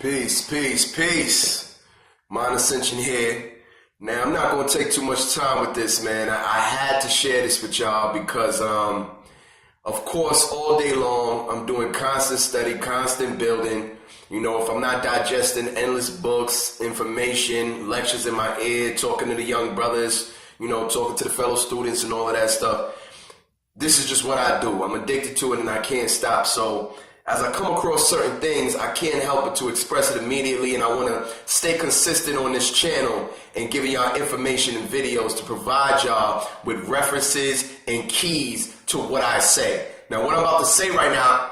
Peace, peace, peace. Mind Ascension here. Now, I'm not going to take too much time with this, man. I had to share this with y'all because, of course, all day long, I'm doing constant study, constant building. You know, if I'm not digesting endless books, information, lectures in my ear, talking to the young brothers, you know, talking to the fellow students and all of that stuff, this is just what I do. I'm addicted to it and I can't stop. So as I come across certain things, I can't help but to express it immediately, and I want to stay consistent on this channel and giving y'all information and videos to provide y'all with references and keys to what I say. Now, what I'm about to say right now,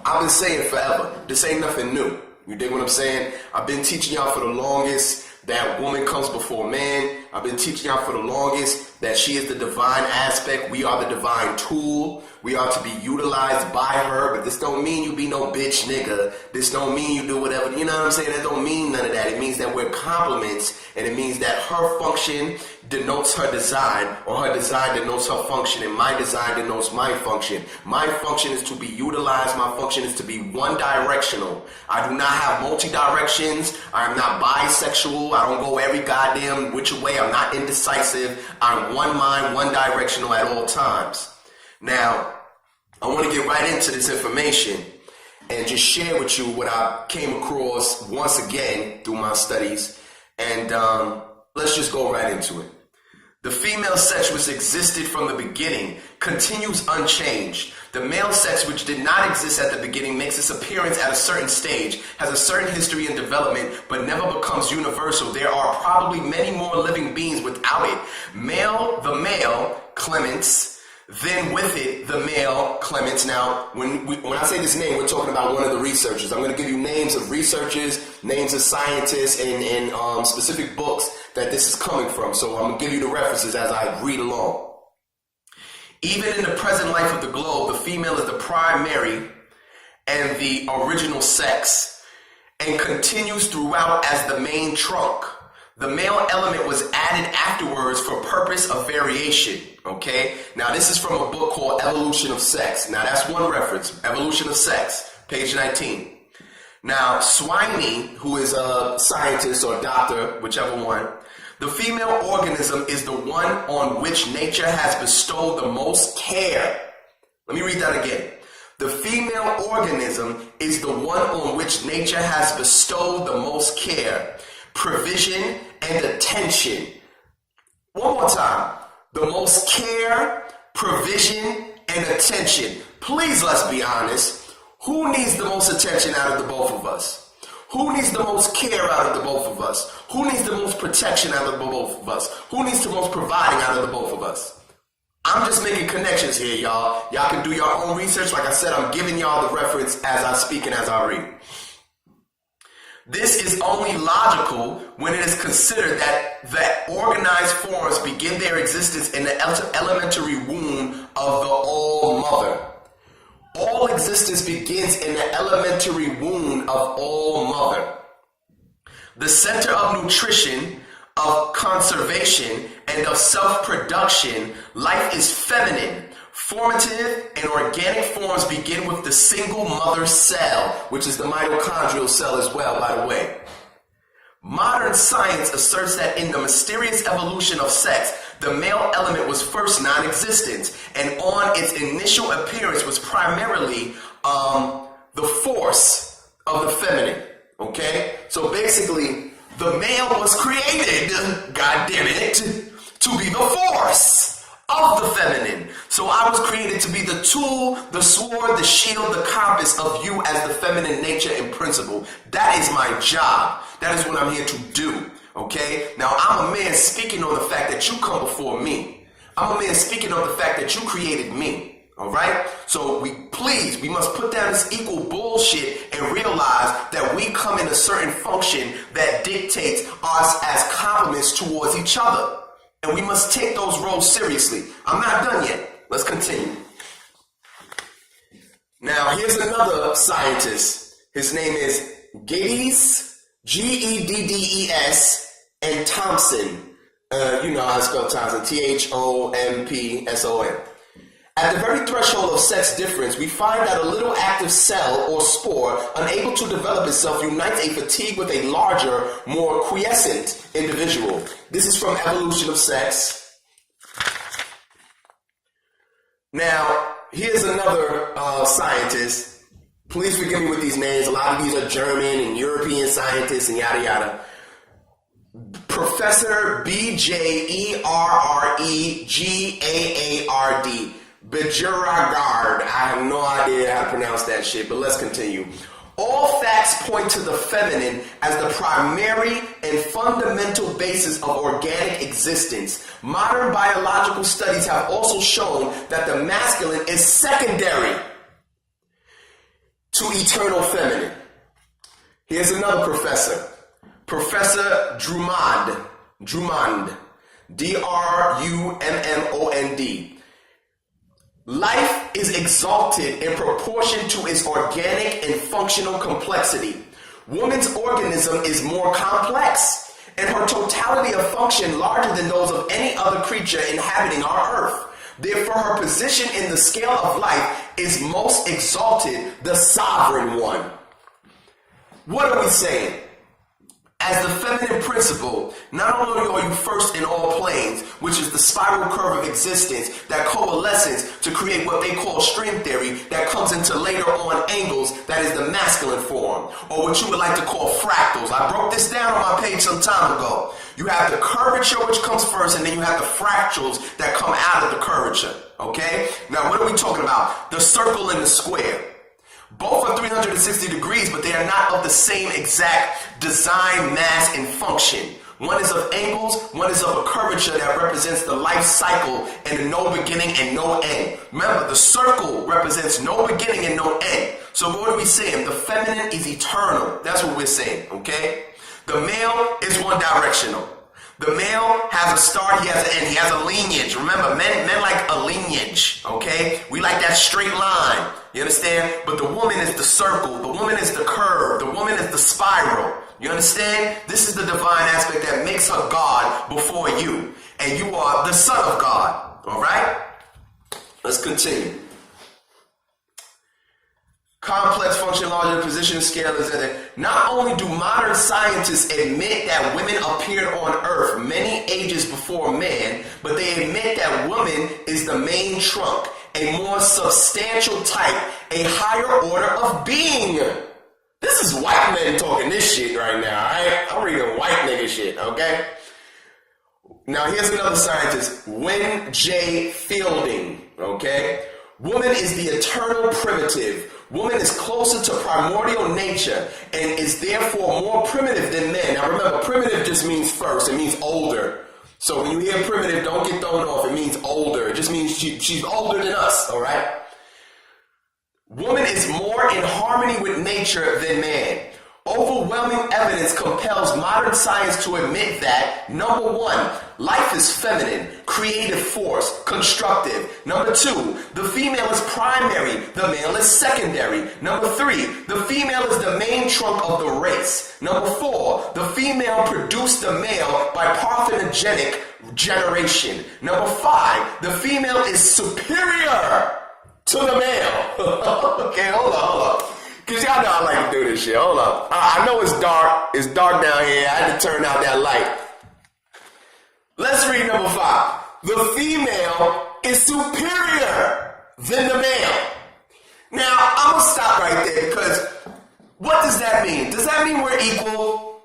I've been saying forever. This ain't nothing new. You dig what I'm saying? I've been teaching y'all for the longest that woman comes before man. I've been teaching y'all for the longest that she is the divine aspect. We are the divine tool. We are to be utilized by her, but this don't mean you be no bitch nigga. This don't mean you do whatever. You know what I'm saying? That don't mean none of that. It means that we're complements, and it means that her function denotes her design, or her design denotes her function, and my design denotes my function. My function is to be utilized. My function is to be one directional. I do not have multi-directions. I'm not bisexual. I don't go every goddamn which way. I'm not indecisive. I'm one mind, one directional at all times. Now, I want to get right into this information and just share with you what I came across once again through my studies, and let's just go right into it. The female sex which existed from the beginning continues unchanged. The male sex which did not exist at the beginning makes its appearance at a certain stage, has a certain history and development, but never becomes universal. There are probably many more living beings without it. The male, Clemens, then with it, the male, Clemens. Now, when I say this name, we're talking about one of the researchers. I'm going to give you names of researchers, names of scientists, and specific books that this is coming from. So I'm going to give you the references as I read along. Even in the present life of the globe, the female is the primary and the original sex, and continues throughout as the main trunk. The male element was added afterwards for purpose of variation. Okay, now this is from a book called Evolution of Sex. Now that's one reference, Evolution of Sex, page 19. Now Swiney, who is a scientist or doctor, whichever one, the female organism is the one on which nature has bestowed the most care. Let me read that again. The female organism is the one on which nature has bestowed the most care, provision, and attention. One more time. The most care, provision, and attention. Please, let's be honest. Who needs the most attention out of the both of us? Who needs the most care out of the both of us? Who needs the most protection out of the both of us? Who needs the most providing out of the both of us? I'm just making connections here, y'all. Y'all can do your own research. Like I said, I'm giving y'all the reference as I speak and as I read. This is only logical when it is considered that organized forms begin their existence in the elementary womb of the All-Mother. All existence begins in the elementary womb of All-Mother. The center of nutrition, of conservation, and of self-production, life is feminine. Formative and organic forms begin with the single mother cell, which is the mitochondrial cell as well, by the way. Modern science asserts that in the mysterious evolution of sex, the male element was first non-existent, and on its initial appearance was primarily the force of the feminine. Okay? So basically, the male was created, God damn it, to be the force of the feminine. So I was created to be the tool, the sword, the shield, the compass of you as the feminine nature and principle. That is my job. That is what I'm here to do. Okay? Now I'm a man speaking on the fact that you come before me. I'm a man speaking on the fact that you created me. Alright? So we must put down this equal bullshit and realize that we come in a certain function that dictates us as complements towards each other. And we must take those roles seriously. I'm not done yet. Let's continue. Now, here's another scientist. His name is Geddes, Geddes, and Thompson. You know how I spell Thompson, Thompson. At the very threshold of sex difference, we find that a little active cell or spore, unable to develop itself, unites a fatigue with a larger, more quiescent individual. This is from Evolution of Sex. Now, here's another scientist. Please forgive me with these names. A lot of these are German and European scientists and yada yada. Professor Bjerregaard. Bjerregaard. I have no idea how to pronounce that shit, but let's continue. All facts point to the feminine as the primary and fundamental basis of organic existence. Modern biological studies have also shown that the masculine is secondary to eternal feminine. Here's another professor. Professor Drummond. Drummond. Life is exalted in proportion to its organic and functional complexity. Woman's organism is more complex, and her totality of function larger than those of any other creature inhabiting our earth. Therefore, her position in the scale of life is most exalted, the sovereign one. What are we saying? As the feminine principle, not only are you first in all planes, which is the spiral curve of existence that coalesces to create what they call string theory that comes into later on angles, that is the masculine form, or what you would like to call fractals. I broke this down on my page some time ago. You have the curvature, which comes first, and then you have the fractals that come out of the curvature, okay? Now, what are we talking about? The circle and the square. Both are 360 degrees, but they are not of the same exact design, mass, and function. One is of angles, one is of a curvature that represents the life cycle and no beginning and no end. Remember, the circle represents no beginning and no end. So what are we saying? The feminine is eternal. That's what we're saying, okay? The male is one directional. The male has a start, he has an end, he has a lineage. Remember, men like a lineage, okay? We like that straight line, you understand? But the woman is the circle, the woman is the curve, the woman is the spiral. You understand? This is the divine aspect that makes her God before you. And you are the son of God, all right? Let's continue. Complex function, larger position, scale is in it. Not only do modern scientists admit that women appeared on Earth many ages before man, but they admit that woman is the main trunk, a more substantial type, a higher order of being. This is white men talking this shit right now, alright? I'm reading white nigga shit, okay? Now here's another scientist, Win J. Fielding, okay? Woman is the eternal primitive. Woman is closer to primordial nature and is therefore more primitive than men. Now remember, primitive just means first. It means older. So when you hear primitive, don't get thrown off. It means older. It just means she's older than us, all right? Woman is more in harmony with nature than man. Overwhelming evidence compels modern science to admit that, number one, life is feminine, creative force, constructive. Number two, the female is primary, the male is secondary. Number three, the female is the main trunk of the race. Number four, the female produced the male by parthenogenic generation. Number five, the female is superior to the male. Okay, hold on. Because y'all know I like to do this shit. Hold up. I know it's dark. It's dark down here. I had to turn out that light. Let's read number 5. The female is superior than the male. Now, I'm going to stop right there because what does that mean? Does that mean we're equal?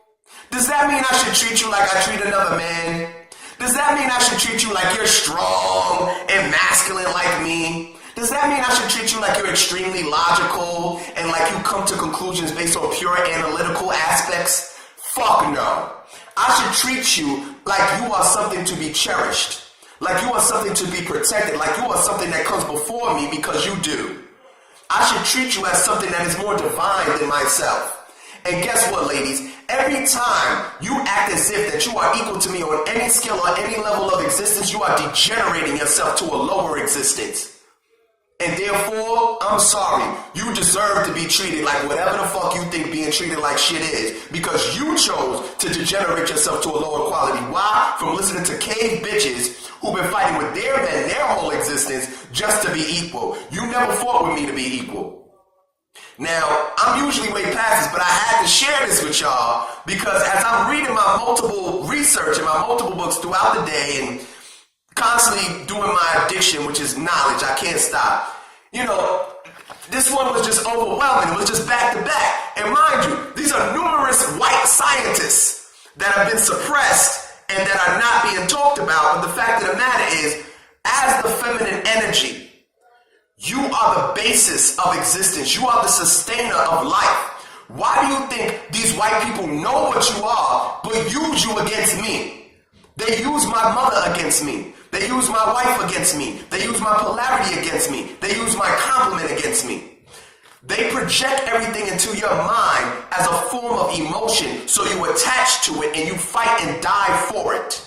Does that mean I should treat you like I treat another man? Does that mean I should treat you like you're strong and masculine like me? Does that mean I should treat you like you're extremely logical and like you come to conclusions based on pure analytical aspects? Fuck no. I should treat you like you are something to be cherished, like you are something to be protected, like you are something that comes before me because you do. I should treat you as something that is more divine than myself. And guess what, ladies? Every time you act as if that you are equal to me on any scale or any level of existence, you are degenerating yourself to a lower existence. And therefore, I'm sorry, you deserve to be treated like whatever the fuck you think being treated like shit is, because you chose to degenerate yourself to a lower quality. Why? From listening to cave bitches who've been fighting with their men their whole existence just to be equal. You never fought with me to be equal. Now, I'm usually way past this, but I had to share this with y'all because as I'm reading my multiple research and my multiple books throughout the day and constantly doing my addiction, which is knowledge, I can't stop. You know, this one was just overwhelming. It was just back to back. And mind you, these are numerous white scientists that have been suppressed and that are not being talked about. But the fact of the matter is, as the feminine energy, you are the basis of existence. You are the sustainer of life. Why do you think these white people know what you are, but use you against me? They use my mother against me. They use my wife against me. They use my polarity against me. They use my compliment against me. They project everything into your mind as a form of emotion, so you attach to it and you fight and die for it.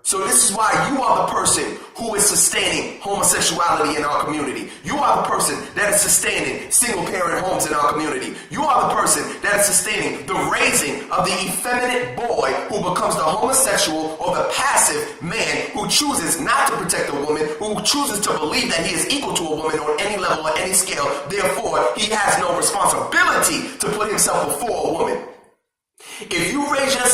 So this is why you are the person who is sustaining homosexuality in our community. You are the person that is sustaining single-parent homes in our community. You are the person that is sustaining the raising of the effeminate boy who becomes the homosexual or the passive man who chooses not to protect a woman, who chooses to believe that he is equal to a woman on any level or any scale. Therefore, he has no responsibility to put himself before a woman. If you raise your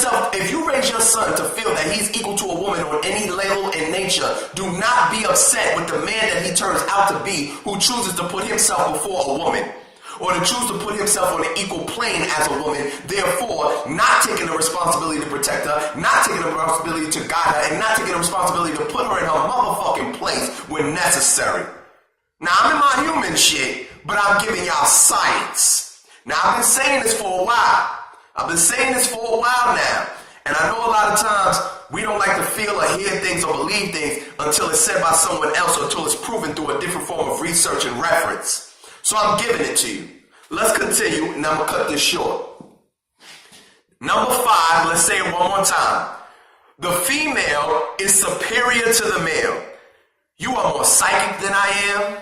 son to feel that he's equal to a woman on any level in nature, do not be upset with the man that he turns out to be who chooses to put himself before a woman, or to choose to put himself on an equal plane as a woman, therefore not taking the responsibility to protect her, not taking the responsibility to guide her, and not taking the responsibility to put her in her motherfucking place when necessary. Now, I'm in my human shit, but I'm giving y'all science. Now, I've been saying this for a while. I've been saying this for a while now, and I know a lot of times we don't like to feel or hear things or believe things until it's said by someone else or until it's proven through a different form of research and reference. So I'm giving it to you. Let's continue, and I'm going to cut this short. Number 5, let's say it one more time. The female is superior to the male. You are more psychic than I am.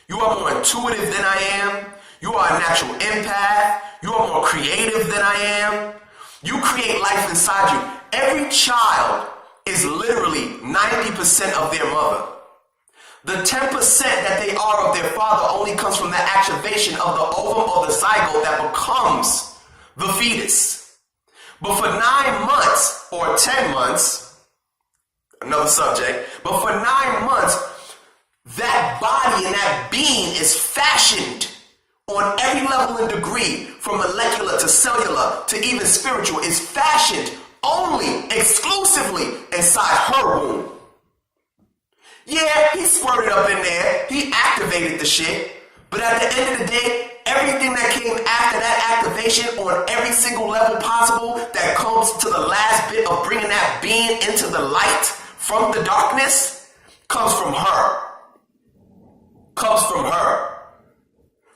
You are more intuitive than I am. You are a natural empath. You are more creative than I am. You create life inside you. Every child is literally 90% of their mother. The 10% that they are of their father only comes from the activation of the ovum or the zygote that becomes the fetus. But for 9 months or 10 months, another subject, but for 9 months, that body and that being is fashioned on every level and degree, from molecular to cellular to even spiritual, is fashioned only, exclusively inside her womb. Yeah, he squirted up in there, he activated the shit, but at the end of the day, everything that came after that activation on every single level possible that comes to the last bit of bringing that being into the light from the darkness comes from her. Comes from her.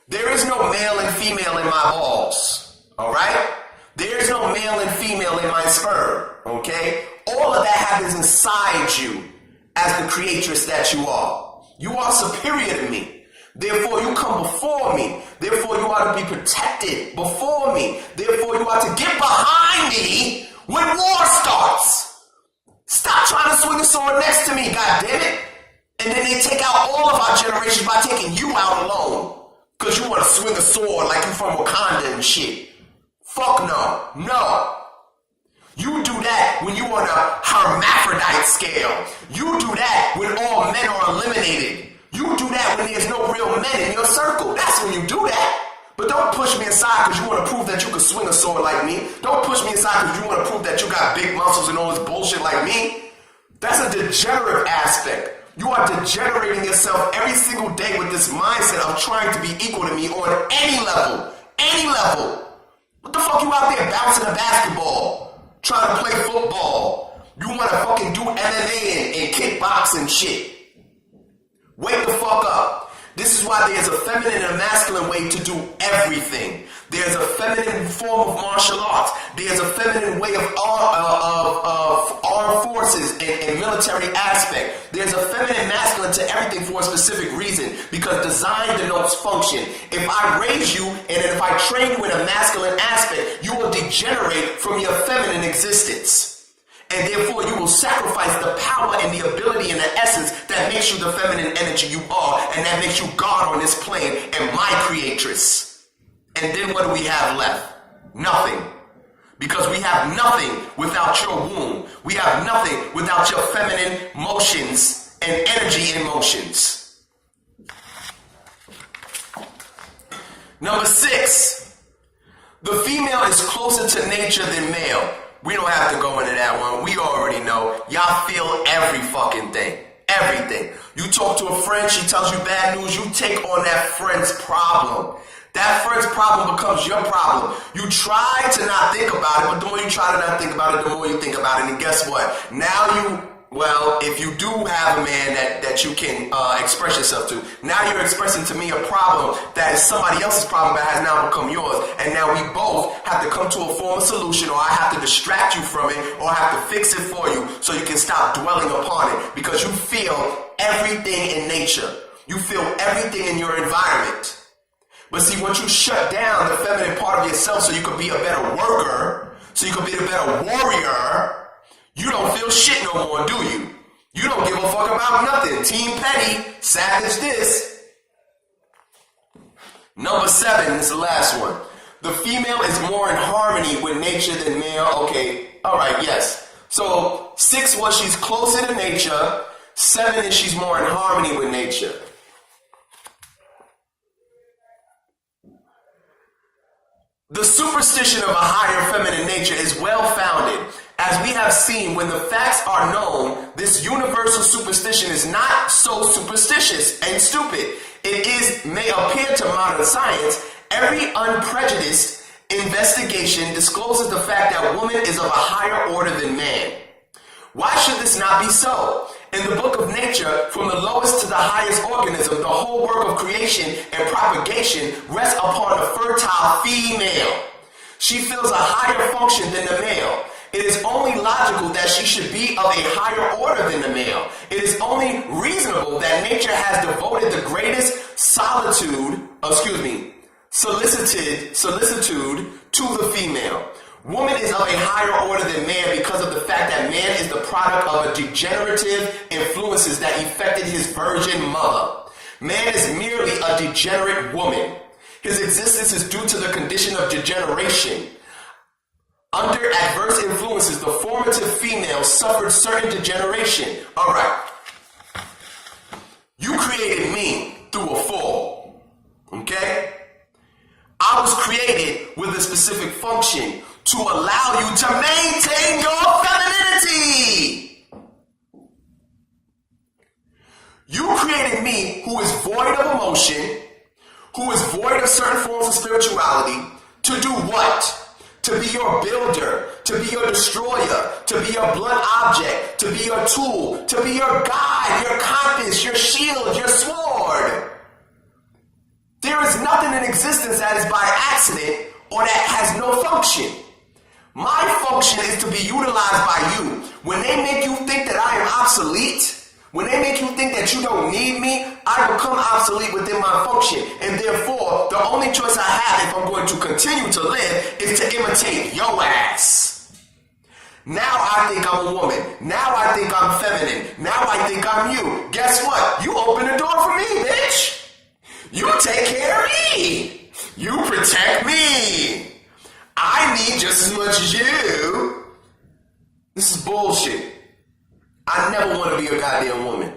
There is no male and female in my balls, all right? There is no male and female in my sperm, okay? All of that happens inside you as the creatress that you are. You are superior to me. Therefore, you come before me. Therefore, you are to be protected before me. Therefore, you are to get behind me when war starts. Stop trying to swing a sword next to me, goddammit. And then they take out all of our generations by taking you out alone. Because you want to swing a sword like you from Wakanda and shit. Fuck no. No. You do that when you on a hermaphrodite scale. You do that when all men are eliminated. You do that when there's no real men in your circle. That's when you do that. But don't push me aside because you want to prove that you can swing a sword like me. Don't push me aside because you want to prove that you got big muscles and all this bullshit like me. That's a degenerate aspect. You are degenerating yourself every single day with this mindset of trying to be equal to me on any level. Any level. What the fuck you out there bouncing a basketball? Trying to play football. You want to fucking do MMA and kickboxing shit. Wake the fuck up. This is why there's a feminine and a masculine way to do everything. There's a feminine form of martial arts. There's a feminine way of armed forces and military aspect. There's a feminine masculine to everything for a specific reason, because design denotes function. If I raise you and if I train you in a masculine aspect, you will degenerate from your feminine existence. And therefore you will sacrifice the power and the ability and the essence that makes you the feminine energy you are, and that makes you God on this plane and my creatress. And then what do we have left? Nothing. Because we have nothing without your womb. We have nothing without your feminine motions and energy in motions. Number 6, the female is closer to nature than male. We don't have to go into that one. We already know. Y'all feel every fucking thing. Everything. You talk to a friend, she tells you bad news, you take on that friend's problem. That friend's problem becomes your problem. You try to not think about it, but the more you try to not think about it, the more you think about it. And guess what? Now if you do have a man that you can express yourself to, now you're expressing to me a problem that is somebody else's problem that has now become yours. And now we both have to come to a form of solution, or I have to distract you from it, or I have to fix it for you so you can stop dwelling upon it, because you feel everything in nature. You feel everything in your environment. But see, once you shut down the feminine part of yourself so you could be a better worker, so you could be a better warrior, you don't feel shit no more, do you? You don't give a fuck about nothing. Team Petty, savage this. Number 7 is the last one. The female is more in harmony with nature than male. Okay, alright, yes. So 6 was she's closer to nature. 7 is she's more in harmony with nature. The superstition of a higher feminine nature is well founded. As we have seen, when the facts are known, this universal superstition is not so superstitious and stupid. May appear to modern science. Every unprejudiced investigation discloses the fact that woman is of a higher order than man. Why should this not be so? In the book of nature, from the lowest to the highest organism, the whole work of creation and propagation rests upon the fertile female. She fills a higher function than the male. It is only logical that she should be of a higher order than the male. It is only reasonable that nature has devoted the greatest solicitude to the female. Woman is of a higher order than man because of the fact that man is the product of a degenerative influences that affected his virgin mother. Man is merely a degenerate woman. His existence is due to the condition of degeneration. Under adverse influences, the formative female suffered certain degeneration. Alright. You created me through a fall. Okay? I was created with a specific function to allow you to maintain your femininity. You created me, who is void of emotion, who is void of certain forms of spirituality, to do what? To be your builder, to be your destroyer, to be your blunt object, to be your tool, to be your guide, your compass, your shield, your sword. There is nothing in existence that is by accident or that has no function. My function is to be utilized by you. When they make you think that I am obsolete, when they make you think that you don't need me, I become obsolete within my function. And therefore, the only choice I have if I'm going to continue to live is to imitate your ass. Now I think I'm a woman. Now I think I'm feminine. Now I think I'm you. Guess what? You open the door for me, bitch. You take care of me. You protect me. I need just as much as you. This is bullshit. I never want to be a goddamn woman.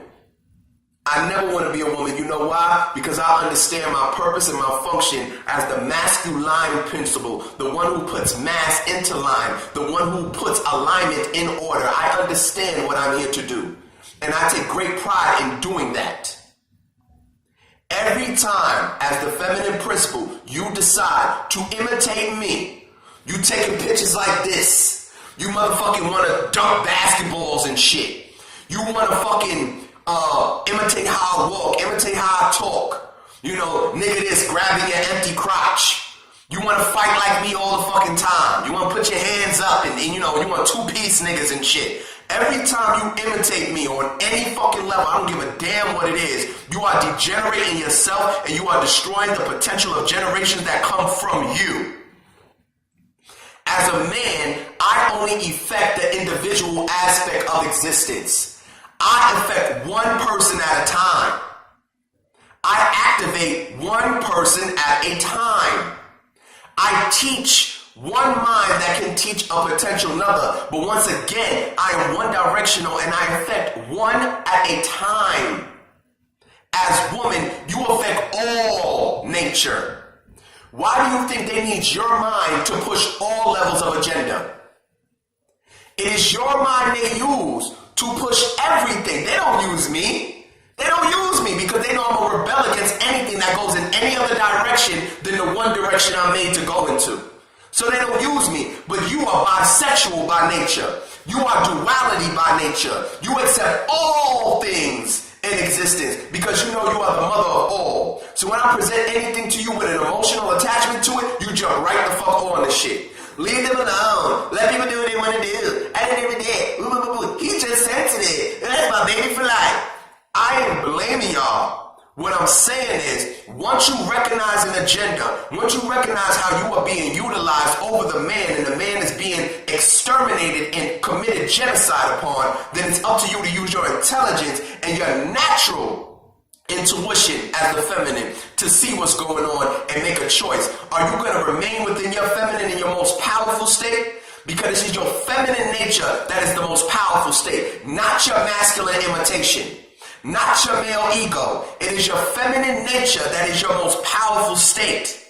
I never want to be a woman. You know why? Because I understand my purpose and my function as the masculine principle, the one who puts mass into line, the one who puts alignment in order. I understand what I'm here to do. And I take great pride in doing that. Every time, as the feminine principle, you decide to imitate me, you taking pictures like this. You motherfucking want to dunk basketballs and shit. You want to fucking imitate how I walk, imitate how I talk. You know, nigga this, grabbing your empty crotch. You want to fight like me all the fucking time. You want to put your hands up and you want two-piece niggas and shit. Every time you imitate me on any fucking level, I don't give a damn what it is, you are degenerating yourself and you are destroying the potential of generations that come from you. As a man, I only affect the individual aspect of existence. I affect one person at a time. I activate one person at a time. I teach one mind that can teach a potential another. But once again, I am one directional and I affect one at a time. As woman, you affect all nature. Why do you think they need your mind to push all levels of agenda? It is your mind they use to push everything. They don't use me. They don't use me because they know I'm gonna rebel against anything that goes in any other direction than the one direction I'm made to go into. So they don't use me. But you are bisexual by nature. You are duality by nature. You accept all things in existence because you know you are the mother of all. So when I present anything to you with an emotional attachment to it, you jump right the fuck on the shit. Leave them alone. Let people do what they want to do. I didn't even did. He's just sensitive. That's my baby for life. I ain't blaming y'all. What I'm saying is, once you recognize an agenda, once you recognize how you are being utilized over the man and the man is being exterminated and committed genocide upon, then it's up to you to use your intelligence and your natural intuition as the feminine to see what's going on and make a choice. Are you going to remain within your feminine in your most powerful state? Because it is your feminine nature that is the most powerful state, not your masculine imitation. Not your male ego. It is your feminine nature that is your most powerful state.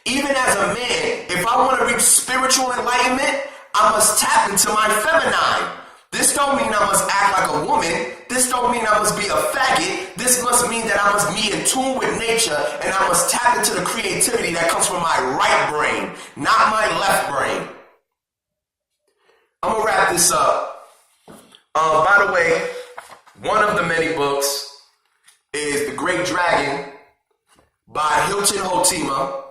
Even as a man, if I want to reach spiritual enlightenment, I must tap into my feminine. This don't mean I must act like a woman. This don't mean I must be a faggot. This must mean that I must be in tune with nature and I must tap into the creativity that comes from my right brain, not my left brain. I'm going to wrap this up. By the way, one of the many books is The Great Dragon by Hilton Hotima.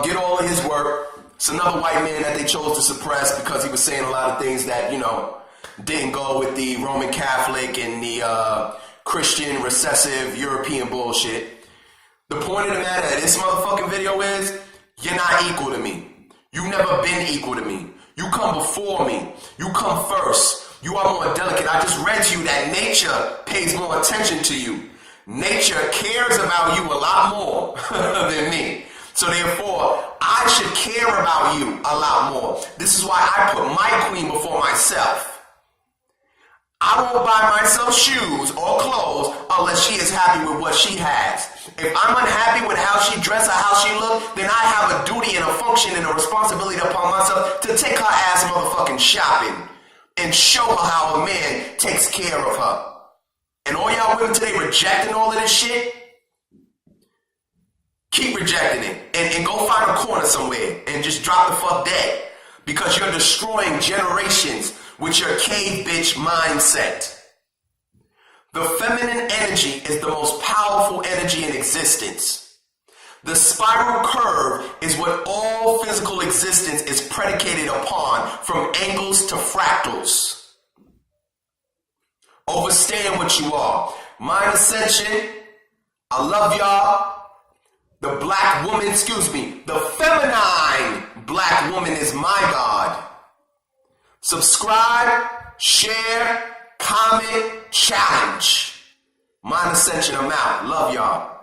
Get all of his work. It's another white man that they chose to suppress because he was saying a lot of things that, didn't go with the Roman Catholic and the Christian recessive European bullshit. The point of the matter of this motherfucking video is, you're not equal to me. You've never been equal to me. You come before me. You come first. You are more delicate. I just read to you that nature pays more attention to you. Nature cares about you a lot more than me. So therefore, I should care about you a lot more. This is why I put my queen before myself. I won't buy myself shoes or clothes unless she is happy with what she has. If I'm unhappy with how she dressed or how she looked, then I have a duty and a function and a responsibility upon myself to take her ass motherfucking shopping and show her how a man takes care of her. And all y'all women today rejecting all of this shit, keep rejecting it and go find a corner somewhere and just drop the fuck dead because you're destroying generations with your cave bitch mindset. The feminine energy is the most powerful energy in existence. The spiral curve is what all physical existence is predicated upon, from angles to fractals. Overstand what you are. Mind ascension. I love y'all. The black woman, the feminine black woman is my God. Subscribe, share, comment, challenge. Mind ascension, I'm out. Love y'all.